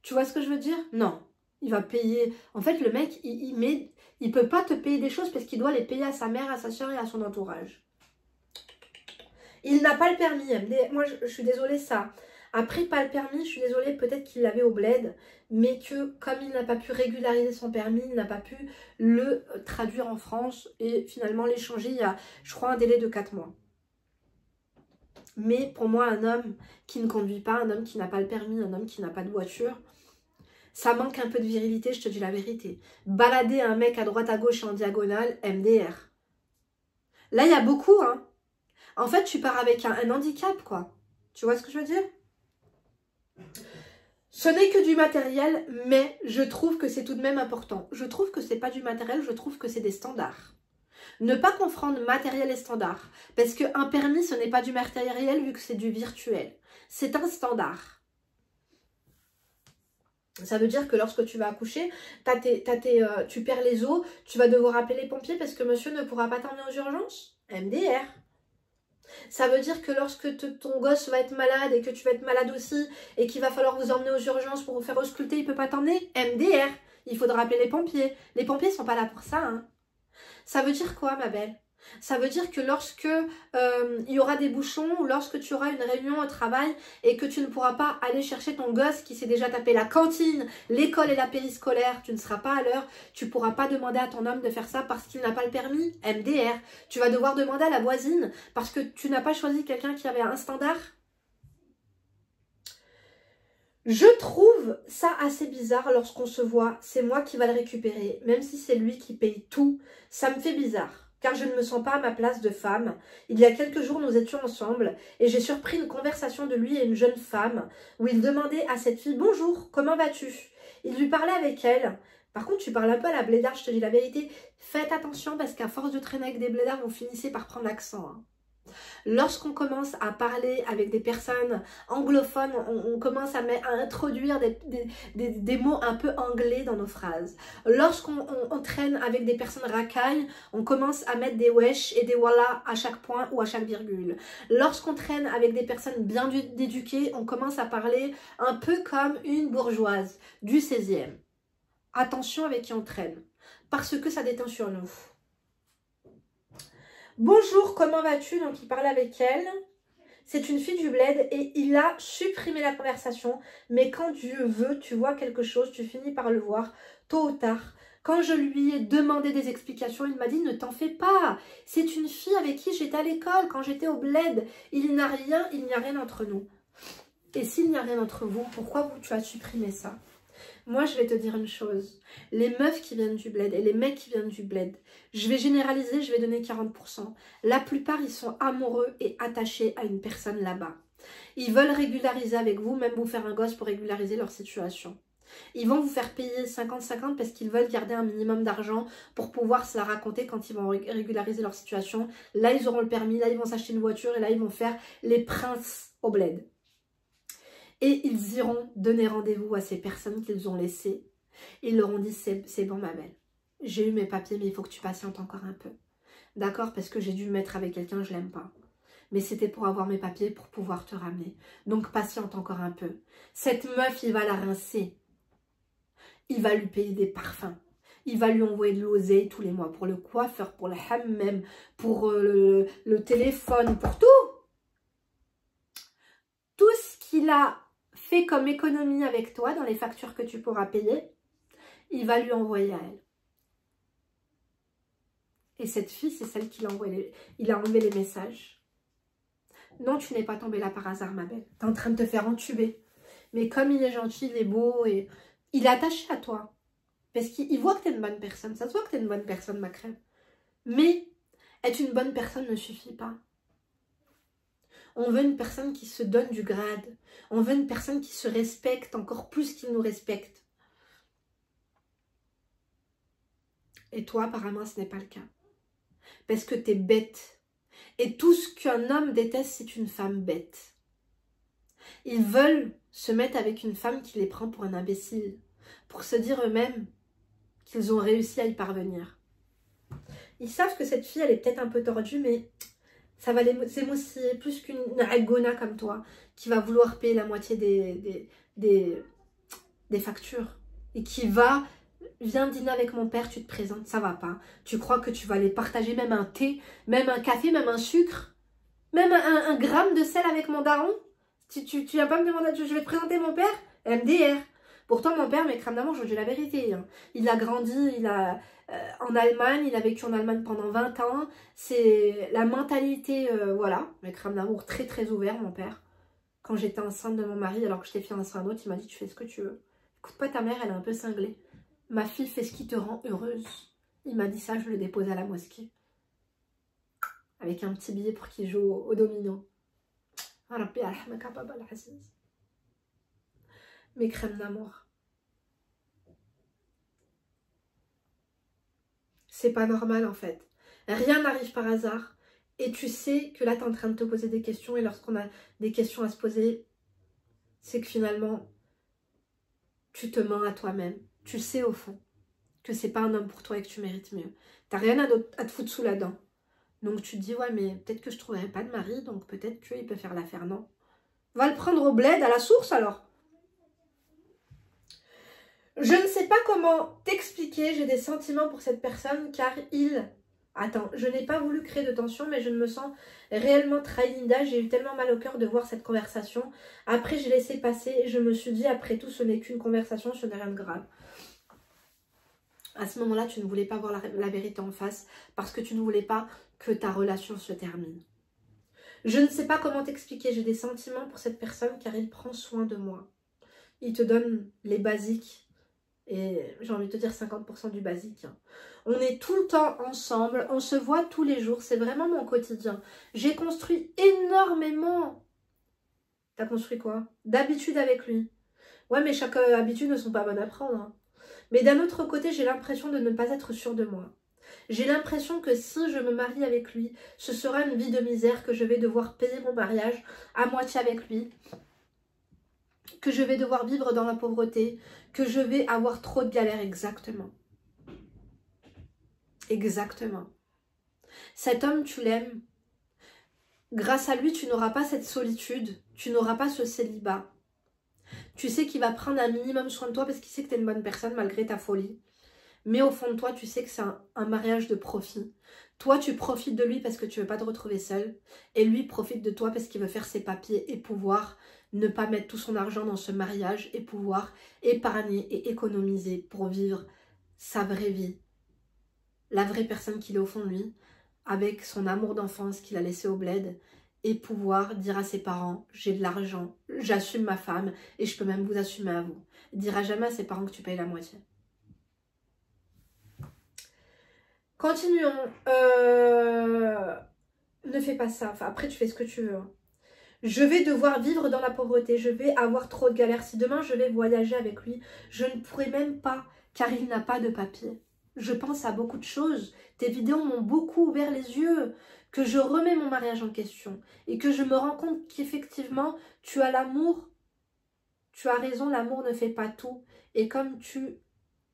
Speaker 1: Tu vois ce que je veux dire? Non. Il va payer. En fait, le mec, il peut pas te payer des choses parce qu'il doit les payer à sa mère, à sa soeur et à son entourage. Il n'a pas le permis, MDR. Moi, je suis désolée, ça. Après, pas le permis, je suis désolée, peut-être qu'il l'avait au bled, mais que comme il n'a pas pu régulariser son permis, il n'a pas pu le traduire en France et finalement l'échanger il y a, je crois, un délai de 4 mois. Mais pour moi, un homme qui ne conduit pas, un homme qui n'a pas le permis, un homme qui n'a pas de voiture, ça manque un peu de virilité, je te dis la vérité. Balader un mec à droite, à gauche et en diagonale, MDR. Là, il y a beaucoup, hein. En fait, tu pars avec un handicap, quoi. Tu vois ce que je veux dire? Ce n'est que du matériel, mais je trouve que c'est tout de même important. Je trouve que c'est pas du matériel, je trouve que c'est des standards. Ne pas confondre matériel et standard. Parce qu'un permis, ce n'est pas du matériel vu que c'est du virtuel. C'est un standard. Ça veut dire que lorsque tu vas accoucher, tu perds les os, tu vas devoir appeler les pompiers parce que monsieur ne pourra pas t'emmener aux urgences. MDR. Ça veut dire que lorsque ton gosse va être malade et que tu vas être malade aussi et qu'il va falloir vous emmener aux urgences pour vous faire ausculter, il ne peut pas t'emmener. MDR. Il faudra appeler les pompiers. Les pompiers ne sont pas là pour ça, hein. Ça veut dire quoi, ma belle? Ça veut dire que lorsque il y aura des bouchons ou lorsque tu auras une réunion au travail et que tu ne pourras pas aller chercher ton gosse qui s'est déjà tapé la cantine, l'école et la périscolaire, tu ne seras pas à l'heure, tu ne pourras pas demander à ton homme de faire ça parce qu'il n'a pas le permis, MDR. Tu vas devoir demander à la voisine parce que tu n'as pas choisi quelqu'un qui avait un standard. Je trouve ça assez bizarre lorsqu'on se voit, c'est moi qui va le récupérer, même si c'est lui qui paye tout, ça me fait bizarre. Car je ne me sens pas à ma place de femme. Il y a quelques jours, nous étions ensemble et j'ai surpris une conversation de lui et une jeune femme où il demandait à cette fille « Bonjour, comment vas-tu » Il lui parlait avec elle. Par contre, tu parles un peu à la blédarde, je te dis la vérité. Faites attention parce qu'à force de traîner avec des blédards, vous finissez par prendre l'accent, hein. Lorsqu'on commence à parler avec des personnes anglophones, on commence à introduire des mots un peu anglais dans nos phrases. Lorsqu'on traîne avec des personnes racailles, on commence à mettre des wesh et des voilà à chaque point ou à chaque virgule. Lorsqu'on traîne avec des personnes bien éduquées, on commence à parler un peu comme une bourgeoise du 16e. Attention avec qui on traîne, parce que ça déteint sur nous. Bonjour, comment vas-tu? Donc il parlait avec elle. C'est une fille du bled et il a supprimé la conversation. Mais quand Dieu veut, tu vois quelque chose, tu finis par le voir, tôt ou tard. Quand je lui ai demandé des explications, il m'a dit « Ne t'en fais pas, c'est une fille avec qui j'étais à l'école, quand j'étais au bled. Il n'y a rien entre nous. » Et s'il n'y a rien entre vous, pourquoi tu as supprimé ça? Moi, je vais te dire une chose. Les meufs qui viennent du bled et les mecs qui viennent du bled, je vais généraliser, je vais donner 40%. La plupart, ils sont amoureux et attachés à une personne là-bas. Ils veulent régulariser avec vous, même vous faire un gosse pour régulariser leur situation. Ils vont vous faire payer 50-50 parce qu'ils veulent garder un minimum d'argent pour pouvoir se la raconter quand ils vont régulariser leur situation. Là, ils auront le permis, là, ils vont s'acheter une voiture et là, ils vont faire les princes au bled. Et ils iront donner rendez-vous à ces personnes qu'ils ont laissées. Ils leur ont dit, c'est bon ma belle, j'ai eu mes papiers, mais il faut que tu patientes encore un peu. D'accord, parce que j'ai dû me mettre avec quelqu'un, je l'aime pas. Mais c'était pour avoir mes papiers pour pouvoir te ramener. Donc patiente encore un peu. Cette meuf, il va la rincer. Il va lui payer des parfums. Il va lui envoyer de l'oseille tous les mois pour le coiffeur, pour le hammam, pour le téléphone, pour tout. Tout ce qu'il a fait comme économie avec toi dans les factures que tu pourras payer, il va lui envoyer à elle. Et cette fille, c'est celle qui il a enlevé les messages. Non, tu n'es pas tombée là par hasard, ma belle. Tu es en train de te faire entuber. Mais comme il est gentil, il est beau, et il est attaché à toi. Parce qu'il voit que tu es une bonne personne. Ça se voit que tu es une bonne personne, ma crème. Mais être une bonne personne ne suffit pas. On veut une personne qui se donne du grade. On veut une personne qui se respecte encore plus qu'il nous respecte. Et toi, apparemment, ce n'est pas le cas. parce que t'es bête. Et tout ce qu'un homme déteste, c'est une femme bête. Ils veulent se mettre avec une femme qui les prend pour un imbécile, pour se dire eux-mêmes qu'ils ont réussi à y parvenir. Ils savent que cette fille, elle est peut-être un peu tordue, mais ça va les émoustiller plus qu'une agona comme toi, qui va vouloir payer la moitié des factures. Et qui va, viens dîner avec mon père, tu te présentes, ça va pas. Tu crois que tu vas les partager, même un thé, même un café, même un sucre, même un gramme de sel avec mon daron. Tu vas pas me demander, je vais te présenter mon père, MDR. Pourtant, mon père, mais crème d'amour, je dis la vérité. Hein. Il a grandi, en Allemagne, il a vécu en Allemagne pendant 20 ans. C'est la mentalité, voilà, mais crème d'amour très très ouvert, mon père. Quand j'étais enceinte de mon mari, alors que j'étais fiancée à un autre, il m'a dit, tu fais ce que tu veux. Écoute pas ta mère, elle est un peu cinglée. Ma fille fait ce qui te rend heureuse. Il m'a dit ça, je le dépose à la mosquée. Avec un petit billet pour qu'il joue au domino. Mes crèmes d'amour. C'est pas normal en fait. Rien n'arrive par hasard. Et tu sais que là, tu es en train de te poser des questions. Et lorsqu'on a des questions à se poser, c'est que finalement, tu te mens à toi-même. Tu sais au fond que c'est pas un homme pour toi et que tu mérites mieux. T'as rien à te foutre sous la dent. Donc tu te dis, ouais, mais peut-être que je trouverai pas de mari, donc peut-être qu'il peut faire l'affaire, non. Va le prendre au bled, à la source alors. Je ne sais pas comment t'expliquer, j'ai des sentiments pour cette personne car il... Attends, je n'ai pas voulu créer de tension, mais je me sens réellement trahie, Linda. J'ai eu tellement mal au cœur de voir cette conversation. Après, j'ai laissé passer et je me suis dit, après tout, ce n'est qu'une conversation, ce n'est rien de grave. À ce moment-là, tu ne voulais pas voir la vérité en face parce que tu ne voulais pas que ta relation se termine. Je ne sais pas comment t'expliquer, j'ai des sentiments pour cette personne car il prend soin de moi. Il te donne les basiques. Et j'ai envie de te dire 50% du basique. On est tout le temps ensemble, on se voit tous les jours, c'est vraiment mon quotidien. J'ai construit énormément. T'as construit quoi? D'habitude avec lui. Ouais, mais chaque habitude ne sont pas bonnes à prendre. Hein. Mais d'un autre côté, j'ai l'impression de ne pas être sûre de moi. J'ai l'impression que si je me marie avec lui, ce sera une vie de misère, que je vais devoir payer mon mariage à moitié avec lui. Que je vais devoir vivre dans la pauvreté, que je vais avoir trop de galères, exactement. Exactement. Cet homme, tu l'aimes. Grâce à lui, tu n'auras pas cette solitude, tu n'auras pas ce célibat. Tu sais qu'il va prendre un minimum soin de toi parce qu'il sait que tu es une bonne personne malgré ta folie. Mais au fond de toi, tu sais que c'est un mariage de profit. Toi, tu profites de lui parce que tu ne veux pas te retrouver seule. Et lui profite de toi parce qu'il veut faire ses papiers et pouvoir ne pas mettre tout son argent dans ce mariage et pouvoir épargner et économiser pour vivre sa vraie vie. La vraie personne qu'il est au fond de lui, avec son amour d'enfance qu'il a laissé au bled et pouvoir dire à ses parents, j'ai de l'argent, j'assume ma femme et je peux même vous assumer à vous. Il dira jamais à ses parents que tu payes la moitié. Continuons. Ne fais pas ça. Enfin, après, tu fais ce que tu veux. Hein. Je vais devoir vivre dans la pauvreté. Je vais avoir trop de galères. Si demain, je vais voyager avec lui, je ne pourrai même pas, car il n'a pas de papier. Je pense à beaucoup de choses. Tes vidéos m'ont beaucoup ouvert les yeux. Que je remets mon mariage en question. Et que je me rends compte qu'effectivement, tu as l'amour. Tu as raison, l'amour ne fait pas tout. Et comme tu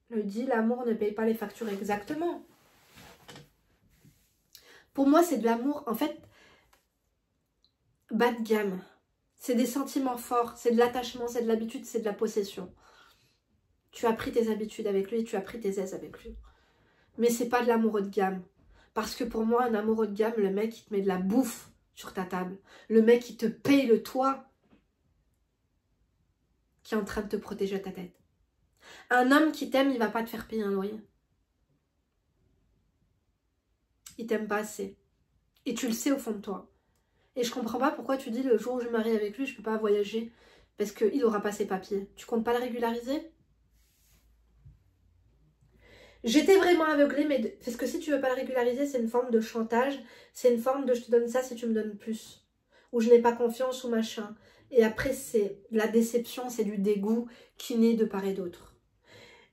Speaker 1: le dis, l'amour ne paye pas les factures exactement. Pour moi, c'est de l'amour, en fait, bas de gamme. C'est des sentiments forts, c'est de l'attachement, c'est de l'habitude, c'est de la possession. Tu as pris tes habitudes avec lui, tu as pris tes aises avec lui. Mais c'est pas de l'amour haut de gamme. Parce que pour moi, un amour haut de gamme, le mec, il te met de la bouffe sur ta table. Le mec, il te paye le toit qui est en train de te protéger ta tête. Un homme qui t'aime, il va pas te faire payer un loyer. Il t'aime pas assez. Et tu le sais au fond de toi. Et je comprends pas pourquoi tu dis le jour où je me marie avec lui, je peux pas voyager. Parce qu'il n'aura pas ses papiers. Tu comptes pas le régulariser? J'étais vraiment aveuglée, mais parce que si tu veux pas le régulariser, c'est une forme de chantage. C'est une forme de je te donne ça si tu me donnes plus. Ou je n'ai pas confiance ou machin. Et après, c'est de la déception, c'est du dégoût qui naît de part et d'autre.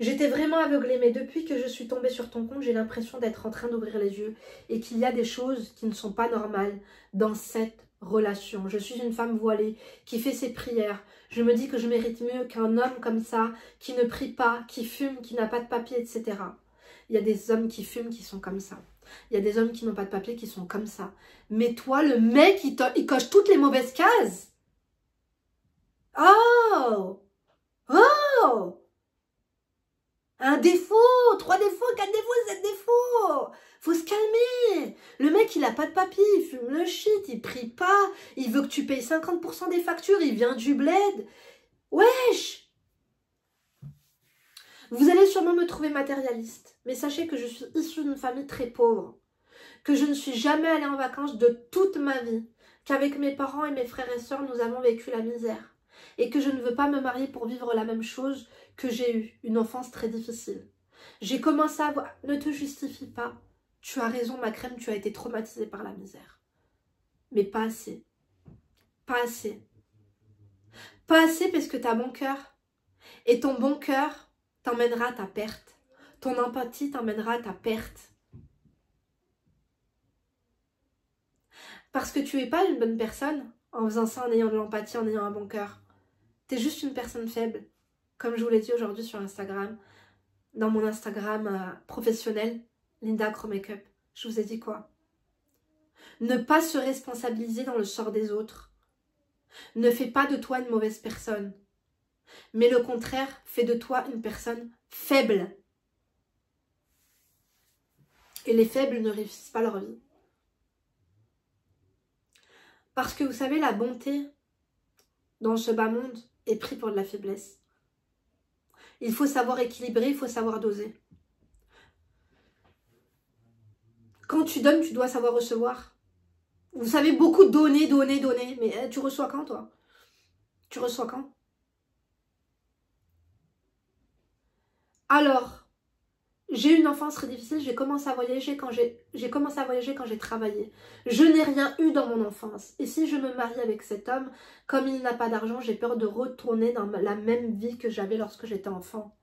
Speaker 1: J'étais vraiment aveuglée, mais depuis que je suis tombée sur ton compte, j'ai l'impression d'être en train d'ouvrir les yeux et qu'il y a des choses qui ne sont pas normales dans cette relation. Je suis une femme voilée qui fait ses prières. Je me dis que je mérite mieux qu'un homme comme ça, qui ne prie pas, qui fume, qui n'a pas de papier, etc. Il y a des hommes qui fument qui sont comme ça. Il y a des hommes qui n'ont pas de papier qui sont comme ça. Mais toi, le mec, il coche toutes les mauvaises cases. Oh! Oh! Un défaut, 3 défauts, 4 défauts, 7 défauts. Faut se calmer. Le mec, il a pas de papier, il fume le shit, il prie pas, il veut que tu payes 50% des factures, il vient du bled. Wesh! Vous allez sûrement me trouver matérialiste, mais sachez que je suis issue d'une famille très pauvre, que je ne suis jamais allée en vacances de toute ma vie, qu'avec mes parents et mes frères et sœurs, nous avons vécu la misère, et que je ne veux pas me marier pour vivre la même chose que j'ai eu, une enfance très difficile. J'ai commencé à voir... Ne te justifie pas. Tu as raison, ma crème, tu as été traumatisée par la misère. Mais pas assez. Pas assez. Pas assez parce que tu as bon cœur. Et ton bon cœur t'emmènera à ta perte. Ton empathie t'emmènera à ta perte. Parce que tu n'es pas une bonne personne en faisant ça, en ayant de l'empathie, en ayant un bon cœur. Tu es juste une personne faible. Comme je vous l'ai dit aujourd'hui sur Instagram, dans mon Instagram professionnel, Linda Crow Makeup, je vous ai dit quoi? Ne pas se responsabiliser dans le sort des autres. Ne fais pas de toi une mauvaise personne. Mais le contraire, fais de toi une personne faible. Et les faibles ne réussissent pas leur vie. Parce que vous savez, la bonté dans ce bas monde est prise pour de la faiblesse. Il faut savoir équilibrer, il faut savoir doser. Quand tu donnes, tu dois savoir recevoir. Vous savez, beaucoup donner, donner, donner. Mais tu reçois quand, toi? Tu reçois quand? Alors, j'ai eu une enfance très difficile. J'ai commencé à voyager quand j'ai travaillé. Je n'ai rien eu dans mon enfance. Et si je me marie avec cet homme, comme il n'a pas d'argent, j'ai peur de retourner dans la même vie que j'avais lorsque j'étais enfant.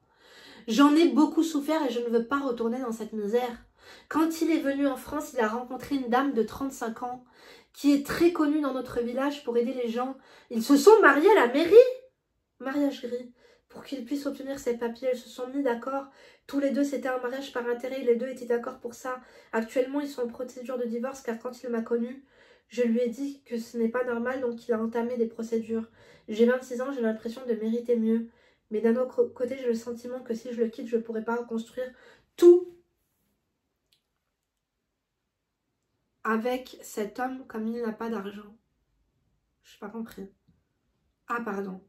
Speaker 1: J'en ai beaucoup souffert et je ne veux pas retourner dans cette misère. Quand il est venu en France, il a rencontré une dame de 35 ans qui est très connue dans notre village pour aider les gens. Ils se sont mariés à la mairie. Mariage gris. Pour qu'ils puissent obtenir ses papiers, ils se sont mis d'accord. Tous les deux, c'était un mariage par intérêt. Les deux étaient d'accord pour ça. Actuellement, ils sont en procédure de divorce car quand il m'a connue, je lui ai dit que ce n'est pas normal, donc il a entamé des procédures. J'ai 26 ans, j'ai l'impression de mériter mieux. Mais d'un autre côté, j'ai le sentiment que si je le quitte, je ne pourrai pas reconstruire tout avec cet homme comme il n'a pas d'argent. Je n'ai pas compris. Ah, pardon.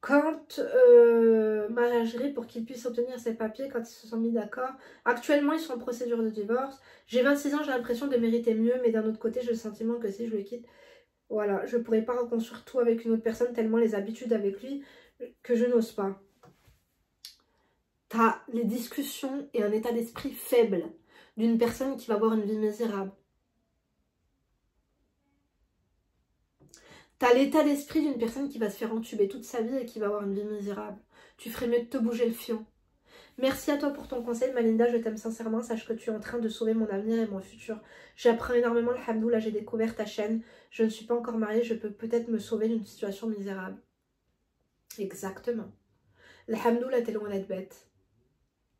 Speaker 1: Quand mariagerie pour qu'il puisse obtenir ses papiers, quand ils se sont mis d'accord. Actuellement, ils sont en procédure de divorce. J'ai 26 ans, j'ai l'impression de mériter mieux, mais d'un autre côté, j'ai le sentiment que si je le quitte, voilà, je ne pourrais pas reconstruire tout avec une autre personne, tellement les habitudes avec lui que je n'ose pas. Tu as les discussions et un état d'esprit faible d'une personne qui va avoir une vie misérable. Tu as l'état d'esprit d'une personne qui va se faire entuber toute sa vie et qui va avoir une vie misérable. Tu ferais mieux de te bouger le fion. Merci à toi pour ton conseil, Malinda, je t'aime sincèrement. Sache que tu es en train de sauver mon avenir et mon futur. J'apprends énormément, alhamdoulilah, j'ai découvert ta chaîne. Je ne suis pas encore mariée, je peux peut-être me sauver d'une situation misérable. Exactement. Alhamdoulilah, t'es loin d'être bête.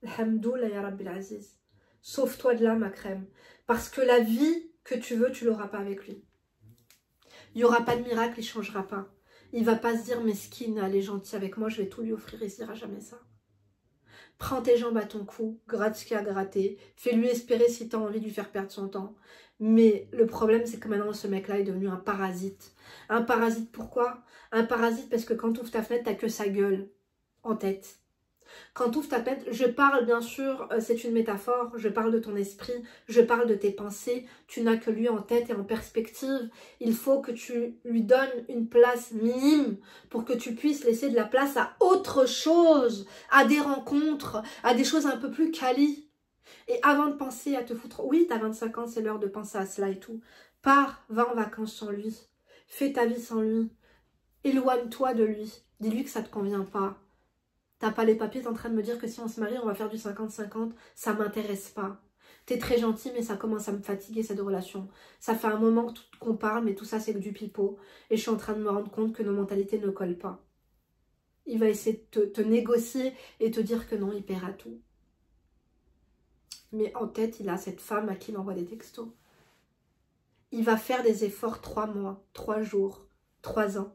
Speaker 1: Alhamdoulilah, ya Rabbil Aziz. Sauve-toi de là, ma crème. Parce que la vie que tu veux, tu l'auras pas avec lui. Il n'y aura pas de miracle, il ne changera pas. Il ne va pas se dire, mesquine, elle est gentille avec moi, je vais tout lui offrir, il ne dira jamais ça. Prends tes jambes à ton cou, gratte ce qu'il y a à gratter, fais-lui espérer si tu as envie de lui faire perdre son temps. Mais le problème, c'est que maintenant, ce mec-là est devenu un parasite. Un parasite, pourquoi? Un parasite parce que quand tu ouvres ta fenêtre, tu n'as que sa gueule en tête. Quand tu ouvres ta tête, je parle bien sûr, c'est une métaphore, je parle de ton esprit, je parle de tes pensées, tu n'as que lui en tête et en perspective. Il faut que tu lui donnes une place minime pour que tu puisses laisser de la place à autre chose, à des rencontres, à des choses un peu plus quali. Et avant de penser à te foutre, oui, tu as 25 ans, c'est l'heure de penser à cela et tout, pars, va en vacances sans lui. Fais ta vie sans lui. Éloigne-toi de lui. Dis-lui que ça te convient pas. T'as pas les papiers, t'es en train de me dire que si on se marie, on va faire du 50-50. Ça m'intéresse pas. T'es très gentil, mais ça commence à me fatiguer cette relation. Ça fait un moment qu'on parle, mais tout ça c'est que du pipeau. Et je suis en train de me rendre compte que nos mentalités ne collent pas. Il va essayer de te négocier et te dire que non, il paiera tout. Mais en tête, il a cette femme à qui il envoie des textos. Il va faire des efforts 3 mois, 3 jours, 3 ans.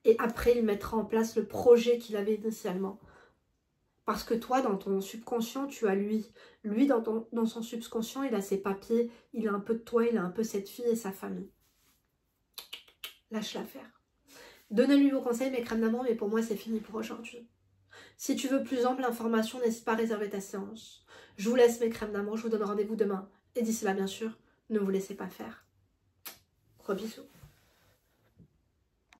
Speaker 1: Et après, il mettra en place le projet qu'il avait initialement. Parce que toi, dans ton subconscient, tu as lui. Lui, dans son subconscient, il a ses papiers, il a un peu de toi, il a un peu cette fille et sa famille. Lâche l'affaire. Donnez-lui vos conseils, mes crèmes d'amour, mais pour moi, c'est fini pour aujourd'hui. Si tu veux plus ample information, n'hésite pas à réserver ta séance. Je vous laisse, mes crèmes d'amour, je vous donne rendez-vous demain. Et d'ici là, bien sûr, ne vous laissez pas faire. Gros bisous.